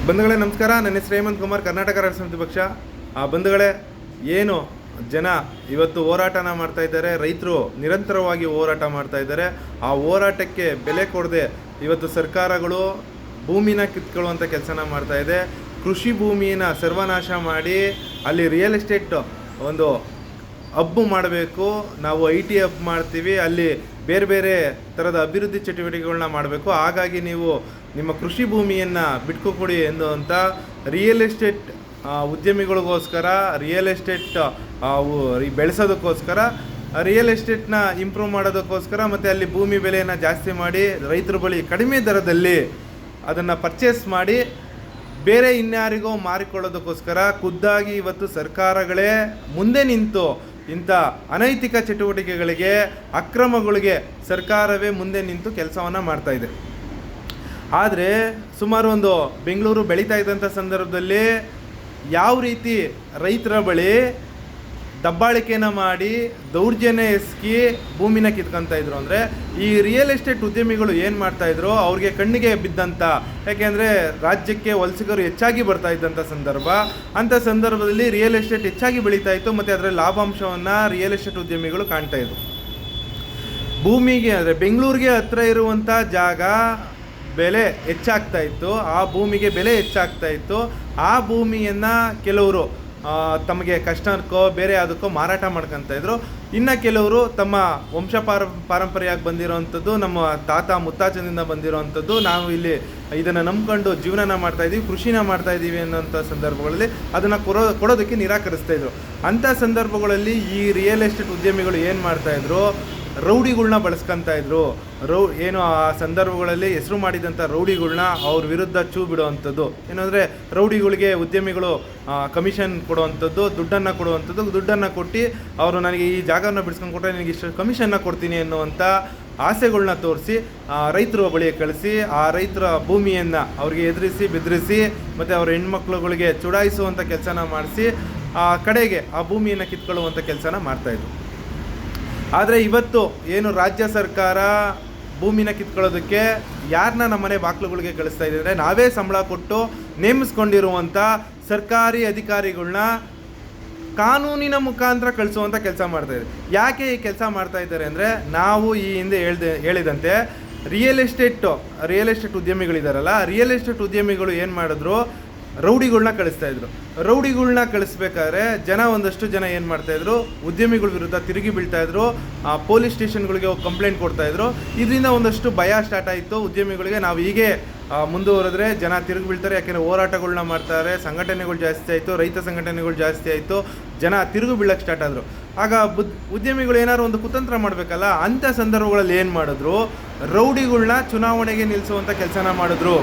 ಬಂಧುಗಳೇ ನಮಸ್ಕಾರ. ನನ್ನ ಹೆಸರು ಹೇಮಂತ್ ಕುಮಾರ್, ಕರ್ನಾಟಕ ರಾಷ್ಟ್ರ ಸಮಿತಿ ಪಕ್ಷ. ಬಂಧುಗಳೇ, ಏನು ಜನ ಇವತ್ತು ಹೋರಾಟನ ಮಾಡ್ತಾ ಇದ್ದಾರೆ, ರೈತರು ನಿರಂತರವಾಗಿ ಹೋರಾಟ ಮಾಡ್ತಾ ಇದ್ದಾರೆ. ಆ ಹೋರಾಟಕ್ಕೆ ಬೆಲೆ ಕೊಡದೆ ಇವತ್ತು ಸರ್ಕಾರಗಳು ಭೂಮಿನ ಕಿತ್ಕೊಳ್ಳುವಂಥ ಕೆಲಸನ ಮಾಡ್ತಾ ಇದೆ. ಕೃಷಿ ಭೂಮಿನ ಸರ್ವನಾಶ ಮಾಡಿ ಅಲ್ಲಿ ರಿಯಲ್ ಎಸ್ಟೇಟ್ ಒಂದು ಹಬ್ಬು ಮಾಡಬೇಕು. ನಾವು IT ಹಬ್ ಮಾಡ್ತೀವಿ, ಅಲ್ಲಿ ಬೇರೆ ಬೇರೆ ಥರದ ಅಭಿವೃದ್ಧಿ ಚಟುವಟಿಕೆಗಳನ್ನ ಮಾಡಬೇಕು. ಹಾಗಾಗಿ ನೀವು ನಿಮ್ಮ ಕೃಷಿ ಭೂಮಿಯನ್ನು ಬಿಟ್ಕೊಡಿ ಎನ್ನುವಂಥ ರಿಯಲ್ ಎಸ್ಟೇಟ್ ಉದ್ಯಮಿಗಳಿಗೋಸ್ಕರ, ರಿಯಲ್ ಎಸ್ಟೇಟ್ ಬೆಳೆಸೋದಕ್ಕೋಸ್ಕರ, ರಿಯಲ್ ಎಸ್ಟೇಟ್ನ ಇಂಪ್ರೂವ್ ಮಾಡೋದಕ್ಕೋಸ್ಕರ ಮತ್ತು ಅಲ್ಲಿ ಭೂಮಿ ಬೆಲೆಯನ್ನು ಜಾಸ್ತಿ ಮಾಡಿ ರೈತರ ಬಳಿ ಕಡಿಮೆ ದರದಲ್ಲಿ ಅದನ್ನು ಪರ್ಚೇಸ್ ಮಾಡಿ ಬೇರೆ ಇನ್ಯಾರಿಗೋ ಮಾರಿಕೊಳ್ಳೋದಕ್ಕೋಸ್ಕರ ಖುದ್ದಾಗಿ ಇವತ್ತು ಸರ್ಕಾರಗಳೇ ಮುಂದೆ ನಿಂತು ಇಂಥ ಅನೈತಿಕ ಚಟುವಟಿಕೆಗಳಿಗೆ, ಅಕ್ರಮಗಳಿಗೆ ಸರ್ಕಾರವೇ ಮುಂದೆ ನಿಂತು ಕೆಲಸವನ್ನು ಮಾಡ್ತಾಯಿದೆ. ಆದರೆ ಸುಮಾರು ಒಂದು ಬೆಂಗಳೂರು ಬೆಳೀತಾ ಇದ್ದಂಥ ಸಂದರ್ಭದಲ್ಲಿ ಯಾವ ರೀತಿ ರೈತರ ಬಳಿ ದಬ್ಬಾಳಿಕೆನ ಮಾಡಿ ದೌರ್ಜನ್ಯ ಎಸಗಿ ಭೂಮಿನ ಕಿತ್ಕೊತಾ ಇದ್ರು ಅಂದರೆ, ಈ ರಿಯಲ್ ಎಸ್ಟೇಟ್ ಉದ್ಯಮಿಗಳು ಏನು ಮಾಡ್ತಾಯಿದ್ರು, ಅವ್ರಿಗೆ ಕಣ್ಣಿಗೆ ಬಿದ್ದಂಥ, ಯಾಕೆಂದರೆ ರಾಜ್ಯಕ್ಕೆ ವಲಸಿಗರು ಹೆಚ್ಚಾಗಿ ಬರ್ತಾ ಇದ್ದಂಥ ಸಂದರ್ಭ. ಅಂಥ ಸಂದರ್ಭದಲ್ಲಿ ರಿಯಲ್ ಎಸ್ಟೇಟ್ ಹೆಚ್ಚಾಗಿ ಬೆಳೀತಾ ಇತ್ತು ಮತ್ತು ಅದರ ಲಾಭಾಂಶವನ್ನು ರಿಯಲ್ ಎಸ್ಟೇಟ್ ಉದ್ಯಮಿಗಳು ಕಾಣ್ತಾಯಿದ್ರು. ಭೂಮಿಗೆ ಅಂದರೆ ಬೆಂಗಳೂರಿಗೆ ಹತ್ತಿರ ಇರುವಂಥ ಜಾಗ ಬೆಲೆ ಹೆಚ್ಚಾಗ್ತಾ ಇತ್ತು, ಆ ಭೂಮಿಗೆ ಬೆಲೆ ಹೆಚ್ಚಾಗ್ತಾ ಇತ್ತು. ಆ ಭೂಮಿಯನ್ನು ಕೆಲವರು ತಮಗೆ ಕಷ್ಟಕ್ಕೋ ಬೇರೆ ಯಾವುದಕ್ಕೋ ಮಾರಾಟ ಮಾಡ್ಕೊತಾಯಿದ್ರು. ಇನ್ನು ಕೆಲವರು ತಮ್ಮ ಪಾರಂಪರ್ಯವಾಗಿ ಬಂದಿರೋವಂಥದ್ದು, ನಮ್ಮ ತಾತ ಮುತ್ತಾಚದಿಂದ ಬಂದಿರೋವಂಥದ್ದು, ನಾವು ಇಲ್ಲಿ ಇದನ್ನು ನಂಬ್ಕೊಂಡು ಜೀವನನ ಮಾಡ್ತಾಯಿದ್ದೀವಿ, ಕೃಷಿನ ಮಾಡ್ತಾಯಿದ್ದೀವಿ ಅನ್ನೋಂಥ ಸಂದರ್ಭಗಳಲ್ಲಿ ಅದನ್ನು ಕೊಡೋದಕ್ಕೆ ನಿರಾಕರಿಸ್ತಾಯಿದ್ರು. ಅಂಥ ಸಂದರ್ಭಗಳಲ್ಲಿ ಈ ರಿಯಲ್ ಎಸ್ಟೇಟ್ ಉದ್ಯಮಿಗಳು ಏನು ಮಾಡ್ತಾಯಿದ್ರು, ರೌಡಿಗಳ್ನ ಬಳಸ್ಕೊತಾಯಿದ್ರು. ಏನು ಆ ಸಂದರ್ಭಗಳಲ್ಲಿ ಹೆಸರು ಮಾಡಿದಂಥ ರೌಡಿಗಳ್ನ ಅವ್ರ ವಿರುದ್ಧ ಚೂ ಬಿಡುವಂಥದ್ದು. ಏನಂದರೆ ರೌಡಿಗಳಿಗೆ ಉದ್ಯಮಿಗಳು ಕಮಿಷನ್ ಕೊಡುವಂಥದ್ದು, ದುಡ್ಡನ್ನು ಕೊಡುವಂಥದ್ದು. ದುಡ್ಡನ್ನು ಕೊಟ್ಟು ಅವರು ನನಗೆ ಈ ಜಾಗವನ್ನು ಬಿಡಿಸ್ಕೊಂಡು ಕೊಟ್ಟರೆ ನನಗೆ ಇಷ್ಟು ಕಮಿಷನ್ನ ಕೊಡ್ತೀನಿ ಅನ್ನುವಂಥ ಆಸೆಗಳನ್ನ ತೋರಿಸಿ ರೈತರ ಬಳಿಗೆ ಕಳಿಸಿ ಆ ರೈತರ ಭೂಮಿಯನ್ನು ಅವ್ರಿಗೆ ಎದುರಿಸಿ ಬೆದರಿಸಿ ಮತ್ತು ಅವರ ಹೆಣ್ಮಕ್ಳುಗಳಿಗೆ ಚುಡಾಯಿಸುವಂಥ ಕೆಲಸನ ಮಾಡಿಸಿ ಕಡೆಗೆ ಆ ಭೂಮಿಯನ್ನು ಕಿತ್ಕೊಳ್ಳುವಂಥ ಕೆಲಸನ ಮಾಡ್ತಾಯಿದ್ರು. ಆದರೆ ಇವತ್ತು ಏನು ರಾಜ್ಯ ಸರ್ಕಾರ ಭೂಮಿನ ಕಿತ್ಕೊಳ್ಳೋದಕ್ಕೆ ಯಾರನ್ನ ನಮ್ಮನೆ ಬಾಕ್ಲುಗಳಿಗೆ ಕಳಿಸ್ತಾ ಇದೆ ಅಂದರೆ, ನಾವೇ ಸಂಬಳ ಕೊಟ್ಟು ನೇಮಿಸ್ಕೊಂಡಿರುವಂಥ ಸರ್ಕಾರಿ ಅಧಿಕಾರಿಗಳನ್ನ ಕಾನೂನಿನ ಮುಖಾಂತರ ಕಳಿಸುವಂಥ ಕೆಲಸ ಮಾಡ್ತಾಯಿದ್ದಾರೆ. ಯಾಕೆ ಈ ಕೆಲಸ ಮಾಡ್ತಾ ಇದ್ದಾರೆ ಅಂದರೆ, ನಾವು ಈ ಹಿಂದೆ ಹೇಳಿದಂತೆ ರಿಯಲ್ ಎಸ್ಟೇಟ್ ಉದ್ಯಮಿಗಳಿದಾರಲ್ಲ, ರಿಯಲ್ ಎಸ್ಟೇಟ್ ಉದ್ಯಮಿಗಳು ಏನು ಮಾಡಿದ್ರು, ರೌಡಿಗಳ್ನ ಕಳಿಸ್ತಾಯಿದ್ರು. ರೌಡಿಗಳ್ನ ಕಳಿಸ್ಬೇಕಾದ್ರೆ ಒಂದಷ್ಟು ಜನ ಏನು ಮಾಡ್ತಾಯಿದ್ರು, ಉದ್ಯಮಿಗಳ ವಿರುದ್ಧ ತಿರುಗಿ ಬೀಳ್ತಾಯಿದ್ರು, ಪೊಲೀಸ್ ಸ್ಟೇಷನ್ಗಳಿಗೆ ಹೋಗಿ ಕಂಪ್ಲೇಂಟ್ ಕೊಡ್ತಾಯಿದ್ರು. ಇದರಿಂದ ಒಂದಷ್ಟು ಭಯ ಸ್ಟಾರ್ಟ್ ಆಯಿತು ಉದ್ಯಮಿಗಳಿಗೆ. ನಾವು ಹೀಗೆ ಮುಂದುವರೆದ್ರೆ ಜನ ತಿರುಗಿ ಬೀಳ್ತಾರೆ, ಯಾಕೆಂದರೆ ಹೋರಾಟಗಳನ್ನ ಮಾಡ್ತಾರೆ, ಸಂಘಟನೆಗಳು ಜಾಸ್ತಿ ಆಯಿತು, ರೈತ ಸಂಘಟನೆಗಳು ಜಾಸ್ತಿ ಆಯಿತು, ಜನ ತಿರುಗಿ ಬೀಳಕ್ಕೆ ಸ್ಟಾರ್ಟ್ ಆದರು. ಆಗ ಉದ್ಯಮಿಗಳು ಏನಾದ್ರು ಒಂದು ಕುತಂತ್ರ ಮಾಡಬೇಕಲ್ಲ, ಅಂಥ ಸಂದರ್ಭಗಳಲ್ಲಿ ಏನು ಮಾಡಿದ್ರು, ರೌಡಿಗಳ್ನ ಚುನಾವಣೆಗೆ ನಿಲ್ಲಿಸುವಂಥ ಕೆಲಸನ ಮಾಡಿದ್ರು.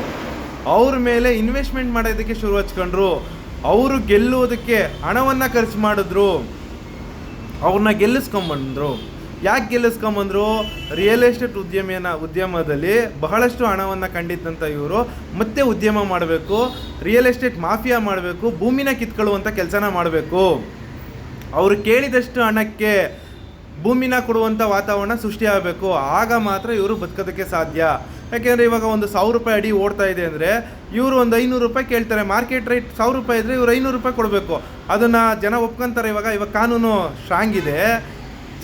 ಅವ್ರ ಮೇಲೆ ಇನ್ವೆಸ್ಟ್ಮೆಂಟ್ ಮಾಡೋದಕ್ಕೆ ಶುರು ಹಚ್ಕೊಂಡ್ರು. ಅವರು ಗೆಲ್ಲುವುದಕ್ಕೆ ಹಣವನ್ನು ಖರ್ಚು ಮಾಡಿದ್ರು, ಅವ್ರನ್ನ ಗೆಲ್ಲಿಸ್ಕೊಂಬಂದರು. ಯಾಕೆ ಗೆಲ್ಲಿಸ್ಕೊಂಬಂದರು, ರಿಯಲ್ ಎಸ್ಟೇಟ್ ಉದ್ಯಮದಲ್ಲಿ ಬಹಳಷ್ಟು ಹಣವನ್ನು ಕಂಡಿದ್ದಂಥ ಇವರು ಮತ್ತೆ ಉದ್ಯಮ ಮಾಡಬೇಕು, ರಿಯಲ್ ಎಸ್ಟೇಟ್ ಮಾಫಿಯಾ ಮಾಡಬೇಕು, ಭೂಮಿನ ಕಿತ್ಕೊಳ್ಳುವಂಥ ಕೆಲಸನ ಮಾಡಬೇಕು. ಅವರು ಕೇಳಿದಷ್ಟು ಹಣಕ್ಕೆ ಭೂಮಿನ ಕೊಡುವಂಥ ವಾತಾವರಣ ಸೃಷ್ಟಿಯಾಗಬೇಕು. ಆಗ ಮಾತ್ರ ಇವರು ಬದುಕೋದಕ್ಕೆ ಸಾಧ್ಯ. ಯಾಕೆಂದರೆ ಇವಾಗ ಒಂದು 1000 ರೂಪಾಯಿ ಅಡಿ ಓಡ್ತಾ ಇದೆ ಅಂದರೆ ಇವರು ಒಂದು 500 ರೂಪಾಯಿ ಕೇಳ್ತಾರೆ. ಮಾರ್ಕೆಟ್ ರೇಟ್ 1000 ರೂಪಾಯಿ ಇದ್ದರೆ ಇವರು 500 ರೂಪಾಯಿ ಕೊಡಬೇಕು. ಅದನ್ನು ಜನ ಒಪ್ಕೊತಾರೆ. ಇವಾಗ ಕಾನೂನು ಸ್ಟ್ರಾಂಗ್ ಇದೆ,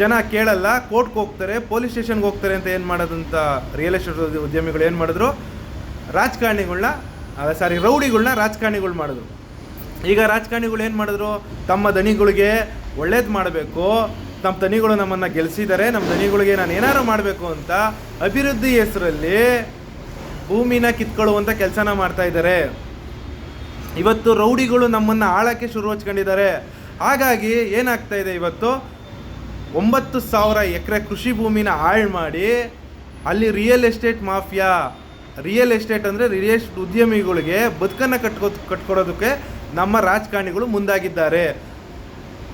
ಜನ ಕೇಳಲ್ಲ, ಕೋರ್ಟ್ಗೆ ಹೋಗ್ತಾರೆ, ಪೊಲೀಸ್ ಸ್ಟೇಷನ್ಗೆ ಹೋಗ್ತಾರೆ ಅಂತ ಏನು ಮಾಡೋದಂತ ರಿಯಲ್ ಎಸ್ಟೇಟ್ ಉದ್ಯಮಿಗಳು ಏನು ಮಾಡಿದ್ರು, ರೌಡಿಗಳ್ನ ರಾಜಕಾರಣಿಗಳು ಮಾಡಿದ್ರು. ಈಗ ರಾಜಕಾರಣಿಗಳು ಏನು ಮಾಡಿದ್ರು, ತಮ್ಮ ದಣಿಗಳಿಗೆ ಒಳ್ಳೇದು ಮಾಡಬೇಕು, ನಮ್ಮ ದಣಿಗಳು ನಮ್ಮನ್ನು ಗೆಲ್ಲಿಸಿದ್ದಾರೆ, ನಮ್ಮ ದಣಿಗಳಿಗೆ ನಾನು ಏನಾರು ಮಾಡಬೇಕು ಅಂತ ಅಭಿವೃದ್ಧಿ ಹೆಸರಲ್ಲಿ ಭೂಮಿನ ಕಿತ್ಕೊಳ್ಳುವಂಥ ಕೆಲಸನ ಮಾಡ್ತಾ ಇದ್ದಾರೆ. ಇವತ್ತು ರೌಡಿಗಳು ನಮ್ಮನ್ನು ಆಳಕ್ಕೆ ಶುರು ಹಚ್ಕೊಂಡಿದ್ದಾರೆ. ಹಾಗಾಗಿ ಏನಾಗ್ತಾ ಇದೆ, ಇವತ್ತು 9,000 ಎಕರೆ ಕೃಷಿ ಭೂಮಿನ ಹಾಳು ಮಾಡಿ ಅಲ್ಲಿ real estate mafia, real estate ಅಂದರೆ ರಿಯಲ್ ಎಸ್ಟೇಟ್ ಉದ್ಯಮಿಗಳಿಗೆ ಬದುಕನ್ನು ಕಟ್ಕೊಡೋದಕ್ಕೆ ನಮ್ಮ ರಾಜಕಾರಣಿಗಳು ಮುಂದಾಗಿದ್ದಾರೆ.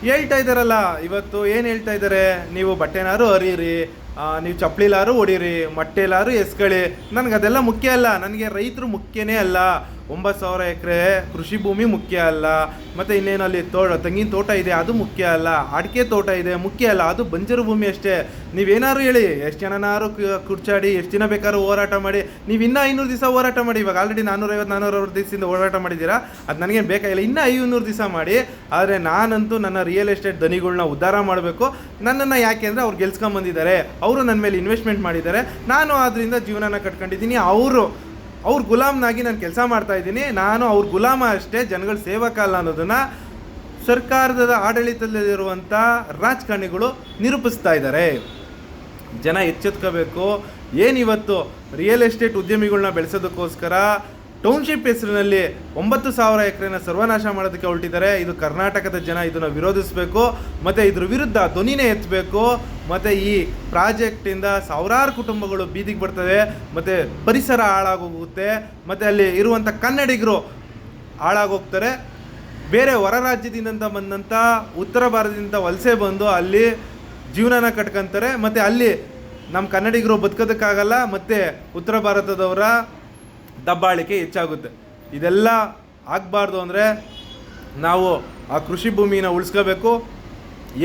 ಹೇಳ್ತಾ ಇದ್ದಾರಲ್ಲ, ಇವತ್ತು ಏನು ಹೇಳ್ತಾ ಇದ್ದಾರೆ, ನೀವು ಬಟ್ಟೆನಾರು ಹರಿಯಿರಿ, ನೀವು ಚಪ್ಪಲಿಲಾರು ಹೊಡೀರಿ, ಮೊಟ್ಟೆಲಾರು ಎಸ್ಕೊಳ್ಳಿ, ನನಗೆ ಅದೆಲ್ಲ ಮುಖ್ಯ ಅಲ್ಲ. ನನಗೆ ರೈತರು ಮುಖ್ಯನೇ ಅಲ್ಲ. 9,000 ಎಕರೆ ಕೃಷಿ ಭೂಮಿ ಮುಖ್ಯ ಅಲ್ಲ. ಮತ್ತು ಇನ್ನೇನು ಅಲ್ಲಿ ತೆಂಗಿನ ತೋಟ ಇದೆ ಅದು ಮುಖ್ಯ ಅಲ್ಲ, ಅಡಿಕೆ ತೋಟ ಇದೆ ಮುಖ್ಯ ಅಲ್ಲ, ಅದು ಬಂಜರು ಭೂಮಿ ಅಷ್ಟೇ. ನೀವೇನಾದ್ರು ಹೇಳಿ, ಎಷ್ಟು ಜನನಾರು ಕುರ್ಚಾಡಿ, ಎಷ್ಟು ದಿನ ಬೇಕಾದ್ರೂ ಹೋರಾಟ ಮಾಡಿ, ನೀವು ಇನ್ನೂ 500 ದಿವಸ ಹೋರಾಟ ಮಾಡಿ. ಇವಾಗ ಆಲ್ರೆಡಿ 450-460 ದಿವಸದಿಂದ ಹೋರಾಟ ಮಾಡಿದ್ದೀರಾ, ಅದು ನನಗೇನು ಬೇಕಾಗಿಲ್ಲ. ಇನ್ನೂ 500 ದಿವಸ ಮಾಡಿ. ಆದರೆ ನಾನಂತೂ ನನ್ನ ರಿಯಲ್ ಎಸ್ಟೇಟ್ ದನಿಗಳನ್ನ ಉದ್ಧಾರ ಮಾಡಬೇಕು. ನನ್ನನ್ನು ಯಾಕೆ ಅಂದರೆ ಅವ್ರು ಗೆಲ್ಸ್ಕೊಂಬಂದಿದ್ದಾರೆ, ಅವರು ನನ್ನ ಮೇಲೆ ಇನ್ವೆಸ್ಟ್ಮೆಂಟ್ ಮಾಡಿದ್ದಾರೆ, ನಾನು ಅದರಿಂದ ಜೀವನನ ಕಟ್ಕೊಂಡಿದ್ದೀನಿ. ಅವ್ರ ಗುಲಾಮ್ನಾಗಿ ನಾನು ಕೆಲಸ ಮಾಡ್ತಾಯಿದ್ದೀನಿ. ನಾನು ಅವ್ರ ಗುಲಾಮ ಅಷ್ಟೇ, ಜನಗಳ ಸೇವಕ ಅಲ್ಲ ಅನ್ನೋದನ್ನು ಸರ್ಕಾರದ ಆಡಳಿತದಲ್ಲಿರುವಂಥ ರಾಜಕಾರಣಿಗಳು ನಿರೂಪಿಸ್ತಾ ಇದ್ದಾರೆ. ಜನ ಎಚ್ಚೆತ್ಕೋಬೇಕು. ಏನಿವತ್ತು ರಿಯಲ್ ಎಸ್ಟೇಟ್ ಉದ್ಯಮಿಗಳನ್ನ ಬೆಳೆಸೋದಕ್ಕೋಸ್ಕರ ಟೌನ್ಶಿಪ್ ಹೆಸರಿನಲ್ಲಿ 9,000 ಎಕರೆನ ಸರ್ವನಾಶ ಮಾಡೋದಕ್ಕೆ ಹೊರಟಿದ್ದಾರೆ. ಇದು ಕರ್ನಾಟಕದ ಜನ ಇದನ್ನು ವಿರೋಧಿಸಬೇಕು, ಮತ್ತು ಇದ್ರ ವಿರುದ್ಧ ಧ್ವನಿನೇ ಎತ್ತಬೇಕು. ಮತ್ತು ಈ ಪ್ರಾಜೆಕ್ಟಿಂದ ಸಾವಿರಾರು ಕುಟುಂಬಗಳು ಬೀದಿಗೆ ಬರ್ತವೆ, ಮತ್ತು ಪರಿಸರ ಹಾಳಾಗೋಗುತ್ತೆ, ಮತ್ತು ಅಲ್ಲಿ ಇರುವಂಥ ಕನ್ನಡಿಗರು ಹಾಳಾಗೋಗ್ತಾರೆ. ಬೇರೆ ಹೊರ ರಾಜ್ಯದಿಂದ ಬಂದಂಥ ಉತ್ತರ ಭಾರತದಿಂದ ವಲಸೆ ಬಂದು ಅಲ್ಲಿ ಜೀವನನ ಕಟ್ಕೊಂತಾರೆ, ಮತ್ತು ಅಲ್ಲಿ ನಮ್ಮ ಕನ್ನಡಿಗರು ಬದುಕೋದಕ್ಕಾಗಲ್ಲ, ಮತ್ತು ಉತ್ತರ ಭಾರತದವರ ದಬ್ಬಾಳಿಕೆ ಹೆಚ್ಚಾಗುತ್ತೆ. ಇದೆಲ್ಲ ಆಗಬಾರ್ದು ಅಂದರೆ ನಾವು ಆ ಕೃಷಿ ಭೂಮಿನ ಉಳಿಸ್ಕೋಬೇಕು.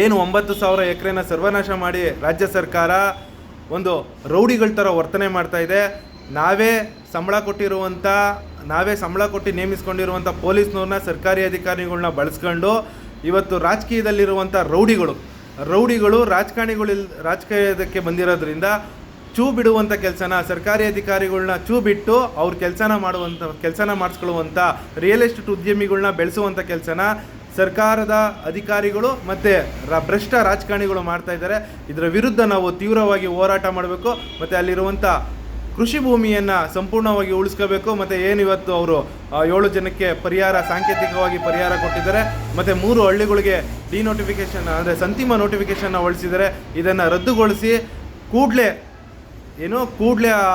ಏನು 9,000 ಎಕರೆನ ಸರ್ವನಾಶ ಮಾಡಿ ರಾಜ್ಯ ಸರ್ಕಾರ ಒಂದು ರೌಡಿಗಳ ಥರ ವರ್ತನೆ ಮಾಡ್ತಾಯಿದೆ. ನಾವೇ ಸಂಬಳ ಕೊಟ್ಟು ನೇಮಿಸ್ಕೊಂಡಿರುವಂಥ ಪೊಲೀಸ್ನವ್ರನ್ನ, ಸರ್ಕಾರಿ ಅಧಿಕಾರಿಗಳನ್ನ ಬಳಸ್ಕೊಂಡು ಇವತ್ತು ರಾಜಕೀಯದಲ್ಲಿರುವಂಥ ರೌಡಿಗಳು ರಾಜಕೀಯದಕ್ಕೆ ಬಂದಿರೋದ್ರಿಂದ ಚೂ ಬಿಡುವಂಥ ಕೆಲಸನ, ಸರ್ಕಾರಿ ಅಧಿಕಾರಿಗಳನ್ನ ಚೂ ಬಿಟ್ಟು ಅವ್ರ ಕೆಲಸನ ಮಾಡಿಸ್ಕೊಳ್ಳುವಂಥ ರಿಯಲ್ ಎಸ್ಟೇಟ್ ಉದ್ಯಮಿಗಳನ್ನ ಬೆಳೆಸುವಂಥ ಕೆಲಸನ ಸರ್ಕಾರದ ಅಧಿಕಾರಿಗಳು ಮತ್ತು ಭ್ರಷ್ಟ ರಾಜಕಾರಣಿಗಳು ಮಾಡ್ತಾ ಇದ್ದಾರೆ. ಇದರ ವಿರುದ್ಧ ನಾವು ತೀವ್ರವಾಗಿ ಹೋರಾಟ ಮಾಡಬೇಕು, ಮತ್ತು ಅಲ್ಲಿರುವಂಥ ಕೃಷಿ ಭೂಮಿಯನ್ನು ಸಂಪೂರ್ಣವಾಗಿ ಉಳಿಸ್ಕೋಬೇಕು. ಮತ್ತು ಏನಿವತ್ತು ಅವರು 7 ಜನಕ್ಕೆ ಸಾಂಕೇತಿಕವಾಗಿ ಪರಿಹಾರ ಕೊಟ್ಟಿದ್ದಾರೆ, ಮತ್ತು 3 ಹಳ್ಳಿಗಳಿಗೆ ಡಿನೋಟಿಫಿಕೇಷನ್ ಅಂದರೆ ಅಂತಿಮ ನೋಟಿಫಿಕೇಷನ್ನ ಹೊರಡಿಸಿದ್ದಾರೆ. ಇದನ್ನು ರದ್ದುಗೊಳಿಸಿ ಕೂಡಲೇ ಆ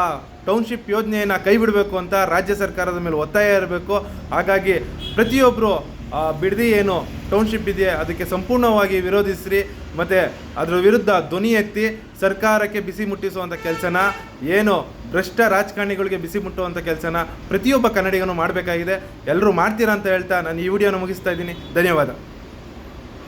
ಟೌನ್ಶಿಪ್ ಯೋಜನೆಯನ್ನು ಕೈ ಬಿಡಬೇಕು ಅಂತ ರಾಜ್ಯ ಸರ್ಕಾರದ ಮೇಲೆ ಒತ್ತಾಯ ಇರಬೇಕು. ಹಾಗಾಗಿ ಪ್ರತಿಯೊಬ್ಬರು ಬಿಡದಿ ಟೌನ್ಶಿಪ್ ಇದೆಯೇ ಅದಕ್ಕೆ ಸಂಪೂರ್ಣವಾಗಿ ವಿರೋಧಿಸ್ರಿ, ಮತ್ತು ಅದರ ವಿರುದ್ಧ ಧ್ವನಿ ಎತ್ತಿ ಸರ್ಕಾರಕ್ಕೆ ಬಿಸಿ ಮುಟ್ಟಿಸುವಂಥ ಕೆಲಸನ, ಭ್ರಷ್ಟ ರಾಜಕಾರಣಿಗಳಿಗೆ ಬಿಸಿ ಮುಟ್ಟುವಂಥ ಕೆಲಸನ ಪ್ರತಿಯೊಬ್ಬ ಕನ್ನಡಿಗನೂ ಮಾಡಬೇಕಾಗಿದೆ. ಎಲ್ಲರೂ ಮಾಡ್ತೀರಾ ಅಂತ ಹೇಳ್ತಾ ನಾನು ಈ ವಿಡಿಯೋನ ಮುಗಿಸ್ತಾ ಇದ್ದೀನಿ. ಧನ್ಯವಾದ.